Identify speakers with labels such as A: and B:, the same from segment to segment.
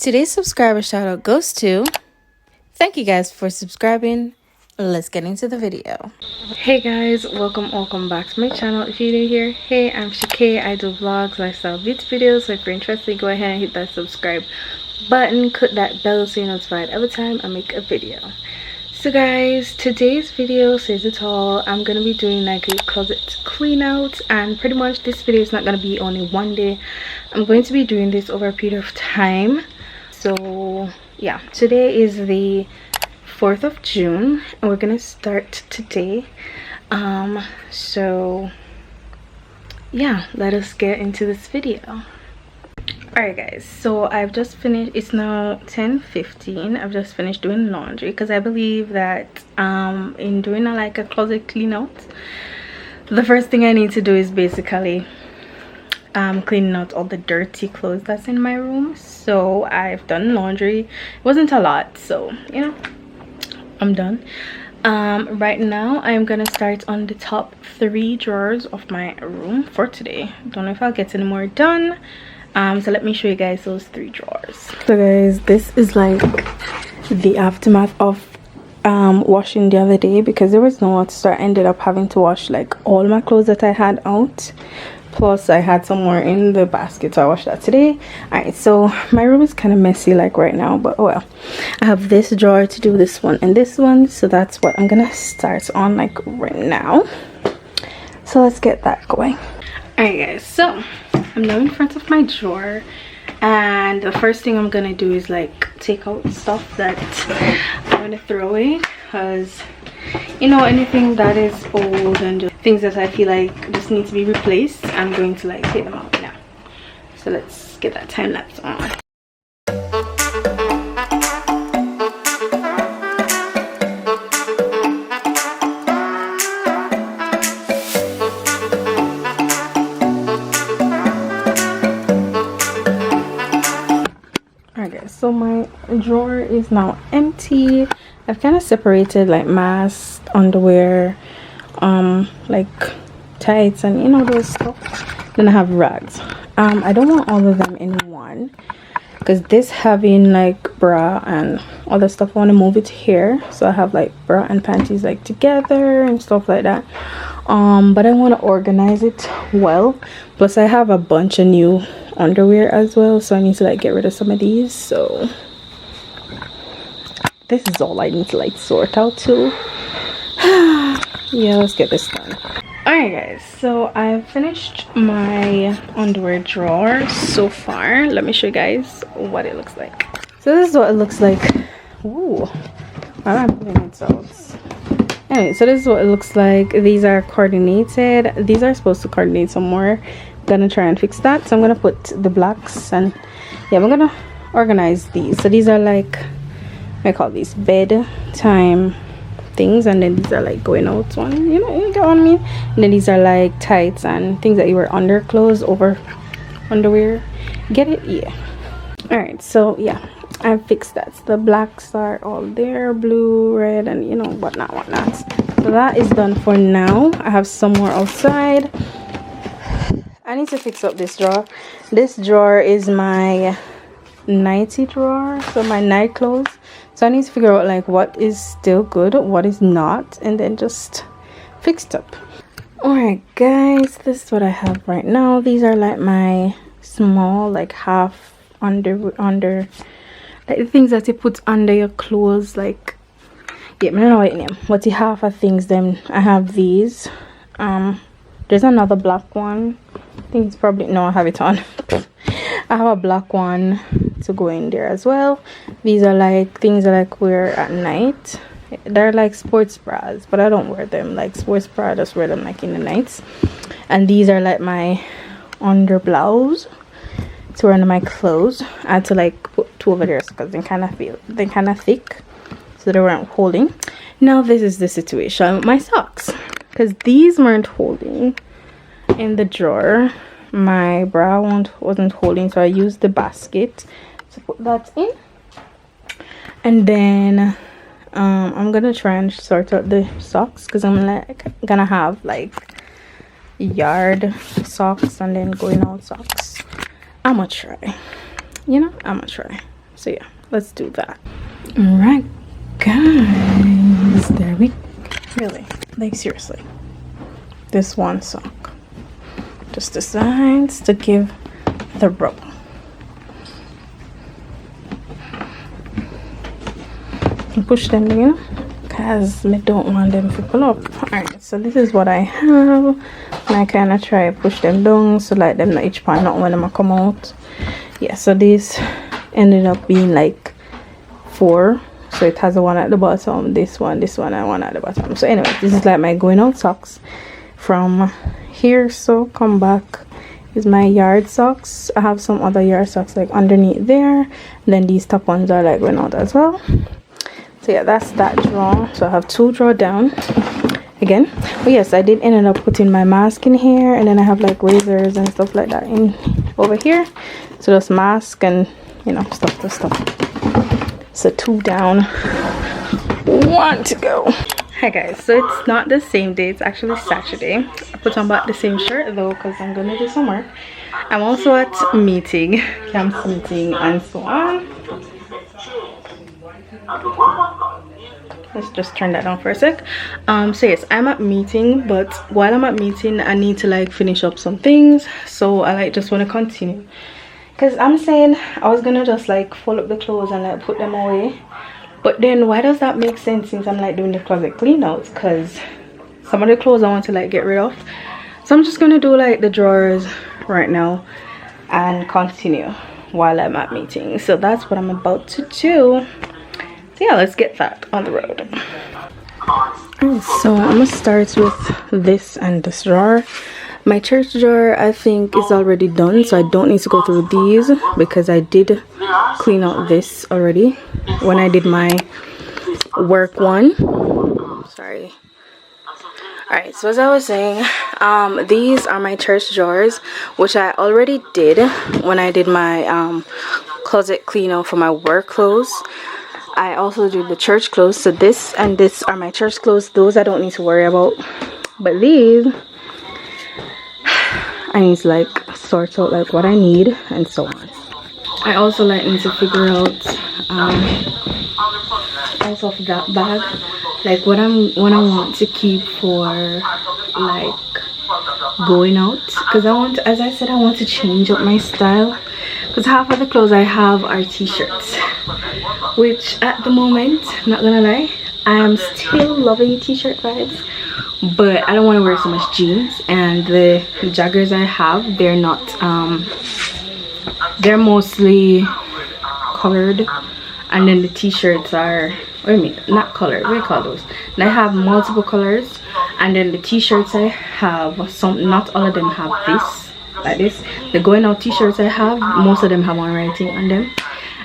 A: Today's subscriber shout out goes to, thank you guys for subscribing. Let's get into the video. Hey guys, welcome back to my channel. If you're new here, hey, I'm Shakay. I do vlogs, lifestyle, beauty videos. So if you're interested, go ahead and hit that subscribe button, click that bell so you're notified every time I make a video. So guys, today's video says it all. I'm gonna be doing like a closet clean out, and pretty much this video is not gonna be only one day. I'm going to be doing this over a period of time. So yeah, today is the 4th of June and we're gonna start today. So yeah, let us get into this video. Alright guys, so I've just finished. It's now 10:15. I've just finished doing laundry because I believe that in doing a closet clean out, the first thing I need to do is basically cleaning out all the dirty clothes that's in my room. So I've done laundry. It wasn't a lot, so you know, I'm done. Right now I'm gonna start on the top 3 drawers of my room for today. Don't know if I'll get any more done. So let me show you guys those 3 drawers. So guys, this is like the aftermath of washing the other day because there was no water, so I ended up having to wash like all my clothes that I had out, plus I had some more in the basket, so I washed that today. Alright, so my room is kind of messy like right now, but oh well. I have this drawer to do, this one and this one, so that's what I'm gonna start on like right now. So let's get that going. Alright guys, so I'm now in front of my drawer, and the first thing I'm gonna do is like take out stuff that I'm gonna throw away, because you know, anything that is old and just things that I feel like just need to be replaced, I'm going to like take them out now. So let's get that time lapse on. So my drawer is now empty. I've kind of separated like masks, underwear, like tights, and you know, those stuff. Then I have rags. I don't want all of them in one because this having like bra and other stuff, I want to move it here, so I have like bra and panties like together and stuff like that. But I want to organize it well. Plus I have a bunch of new underwear as well, so I need to like get rid of some of these. So this is all I need to like sort out too. Yeah, let's get this done. Alright guys, so I've finished my underwear drawer so far. Let me show you guys what it looks like. So this is what it looks like. Ooh, why am I putting it out? Anyway, so this is what it looks like. These are coordinated. These are supposed to coordinate some more. Gonna try and fix that, so I'm gonna put the blacks, and yeah, I'm gonna organize these. So these are like, I call these bedtime things, and then these are like going out one, you know, you get what I mean. And then these are like tights and things that you wear under clothes, over underwear. Get it? Yeah. All right, so yeah, I fixed that. So the blacks are all there, blue, red, and you know, whatnot. So that is done for now. I have some more outside. I need to fix up this drawer. This drawer is my nighty drawer, so my night clothes. So I need to figure out like what is still good, what is not, and then just fix it up. Alright guys, this is what I have right now. These are like my small like half under like the things that you put under your clothes, like, yeah, I don't know what it name, but the half of things. Then I have these. There's another black one. I think it's probably, no, I have it on. I have a black one to go in there as well. These are like things I like wear at night. They're like sports bras, but I don't wear them like sports bra. I just wear them like in the nights. And these are like my under blouse to wear under my clothes. I had to like put 2 over there because they kind of thick, so they weren't holding. Now this is the situation with my socks, because these weren't holding in the drawer. My bra wasn't holding, so I used the basket to put that in. And then I'm gonna try and sort out the socks, because I'm like gonna have like yard socks and then going out socks. I'm gonna try, you know, I'm gonna try. So yeah, let's do that. All right, guys, there we really, like, seriously, this one sock just decides to give the rub. And push them in because I don't want them to pull up. Alright, so this is what I have, and I kind of try to push them down so like them not each part not when them come out. Yeah, so these ended up being like 4. So it has the one at the bottom, this one, and one at the bottom. So anyway, this is like my going out socks from here. So come back is my yard socks. I have some other yard socks like underneath there, and then these top ones are like going out as well. So yeah, that's that drawer. So I have 2 drawer down again. But yes, I did end up putting my mask in here, and then I have like razors and stuff like that in over here. So just mask and, you know, stuff to stuff. So 2 down, 1 to go. Hi guys, so it's not the same day, it's actually Saturday. I put on back the same shirt though because I'm gonna do some work. I'm also at meeting, camp meeting and so on. Let's just turn that down for a sec. So yes, I'm at meeting, but while I'm at meeting I need to like finish up some things. So I like just want to continue, because I'm saying I was gonna just like fold up the clothes and like put them away, but then why does that make sense since I'm like doing the closet clean outs? Because some of the clothes I want to like get rid of. So I'm just gonna do like the drawers right now and continue while I'm at meeting. So that's what I'm about to do. So yeah, let's get that on the road. Alright, so I'm gonna start with this and this drawer. My church drawer I think is already done, so I don't need to go through these because I did clean out this already when I did my work one. Sorry. Alright, so as I was saying, these are my church drawers, which I already did when I did my closet clean out for my work clothes. I also do the church clothes. So this and this are my church clothes. Those I don't need to worry about. But these, I need to like sort out like what I need and so on. I also like need to figure out out of that bag like what I want to keep for like going out, because I want, as I said, I want to change up my style, because half of the clothes I have are t-shirts, which at the moment, not gonna lie, I am still loving t-shirt vibes, but I don't want to wear so much jeans. And the joggers I have, they're not they're mostly colored, and then the t-shirts are, wait a minute, not colored, what do you call those? And I have multiple colors, and then the t-shirts I have, some, not all of them have this, like this. The going out t-shirts I have, most of them have one writing on them,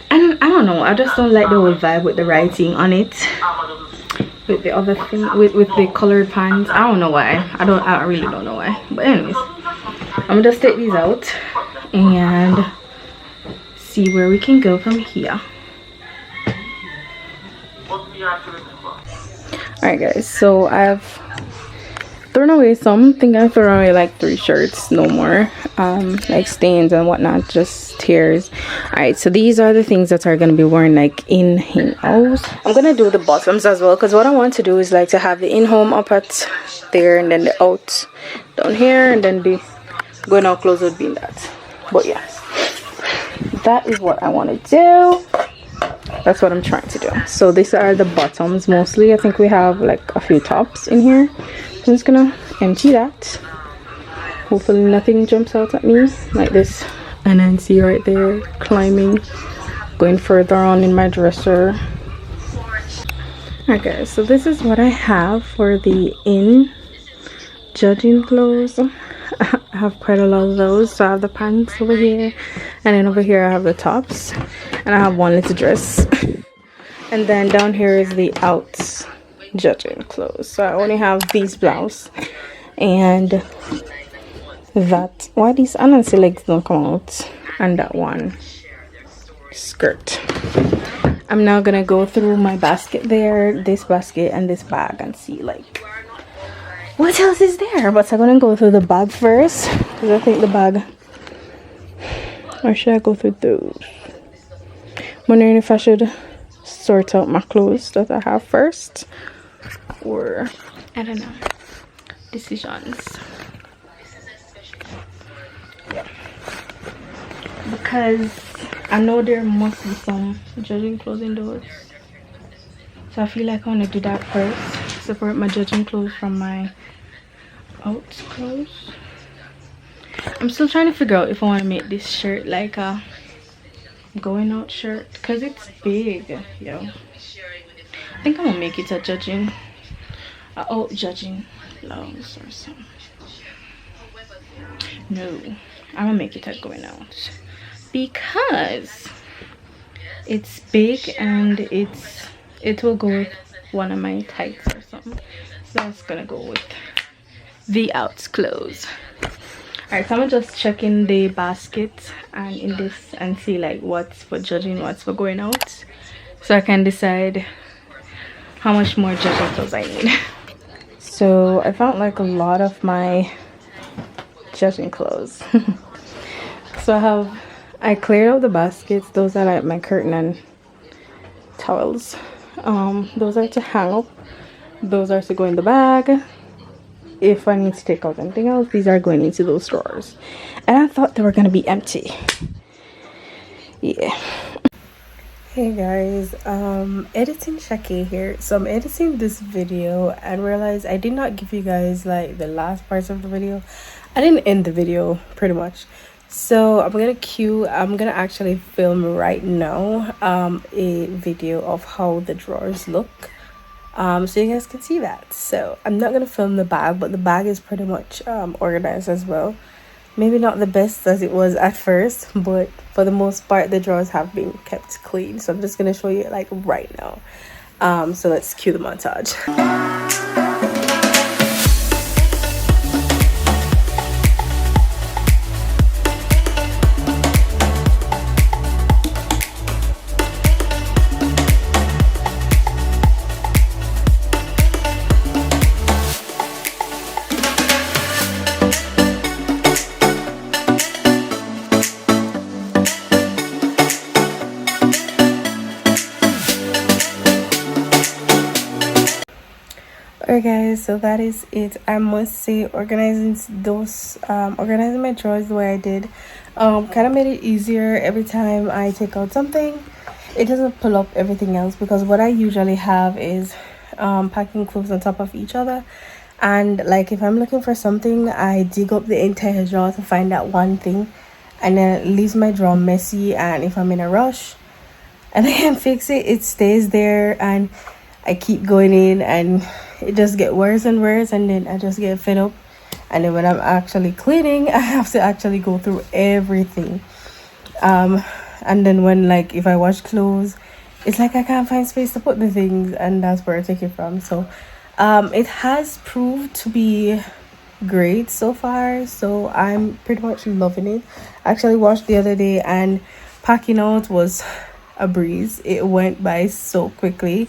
A: and I don't know, I just don't like the whole vibe with the writing on it, with the other thing, with the colored pants. I don't know why. I really don't know why. But anyways, I'm gonna just take these out and see where we can go from here. Alright guys, so I've thrown away some. I think I've thrown away like 3 shirts, no more, like stains and whatnot, just tears. Alright, so these are the things that are going to be worn like in house. I'm gonna do the bottoms as well, because what I want to do is like to have the in-home up at there, and then the out down here, and then the going out clothes would be in that. But yeah, that is what I want to do. That's what I'm trying to do. So these are the bottoms mostly. I think we have like a few tops in here. I'm just gonna empty that. Hopefully nothing jumps out at me like this. And then see right there, climbing, going further on in my dresser. Okay, so this is what I have for the judging clothes. I have quite a lot of those. So I have the pants over here, and then over here I have the tops, and I have one little dress, and then down here is the out judging clothes. So I only have these blouse and that, why these Anansi legs don't come out, and that one skirt. I'm now gonna go through my basket there, this basket and this bag, and see like what else is there. But I'm gonna go through the bag first, because I think the bag, or should I go through those? I'm wondering if I should sort out my clothes that I have first, or I don't know, decisions. Yeah, because I know there must be some judging clothes in those, so I feel like I want to do that first, separate my judging clothes from my out clothes. I'm still trying to figure out if I want to make this shirt like a going out shirt, because it's big. Yo, I think I'm gonna make it a judging, out judging blouse or something. No, I'm gonna make it a going out because it's big and it will go with one of my tights or something. So that's gonna go with the out clothes. Alright, so I'm just checking the basket and in this and see like what's for judging, what's for going out, so I can decide how much more judging clothes I need. So I found like a lot of my judging clothes. So I cleared out the baskets. Those are like my curtain and towels. Those are to hang up. Those are to go in the bag. If I need to take out anything else, these are going into those drawers. And I thought they were gonna be empty. Yeah. Hey guys, editing Shakay here. So I'm editing this video and realized I did not give you guys like the last parts of the video. I didn't end the video pretty much. So I'm gonna actually film right now a video of how the drawers look. So you guys can see that. So I'm not gonna film the bag, but the bag is pretty much organized as well. Maybe not the best as it was at first, but for the most part the drawers have been kept clean. So I'm just gonna show you like right now. So let's cue the montage. Alright guys, so that is it. I must say organizing my drawers the way I did kind of made it easier. Every time I take out something, it doesn't pull up everything else, because what I usually have is packing clothes on top of each other, and like if I'm looking for something, I dig up the entire drawer to find that one thing, and then it leaves my drawer messy, and if I'm in a rush and I can't fix it, it stays there and I keep going in and it just get worse and worse, and then I just get fed up, and then when I'm actually cleaning I have to actually go through everything. And then when like if I wash clothes, it's like I can't find space to put the things, and that's where I take it from. So it has proved to be great so far, so I'm pretty much loving it. I actually washed the other day and packing out was a breeze. It went by so quickly.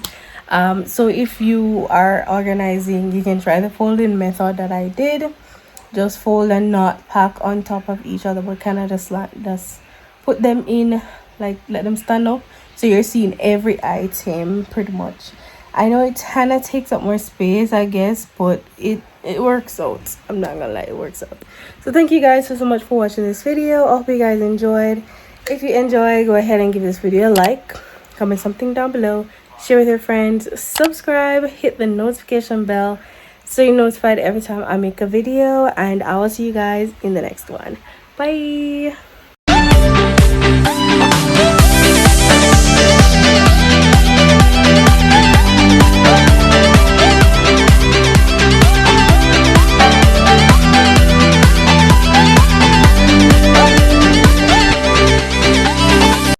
A: So if you are organizing, you can try the folding method that I did. Just fold and not pack on top of each other, but kind of just put them in, like let them stand up, so you're seeing every item pretty much. I know it kind of takes up more space, I guess, but it works out. I'm not gonna lie, it works out. So thank you guys so much for watching this video. I hope you guys enjoyed. If you enjoy, go ahead and give this video a like, comment something down below, share with your friends, subscribe, hit the notification bell so you're notified every time I make a video, and I will see you guys in the next one. Bye.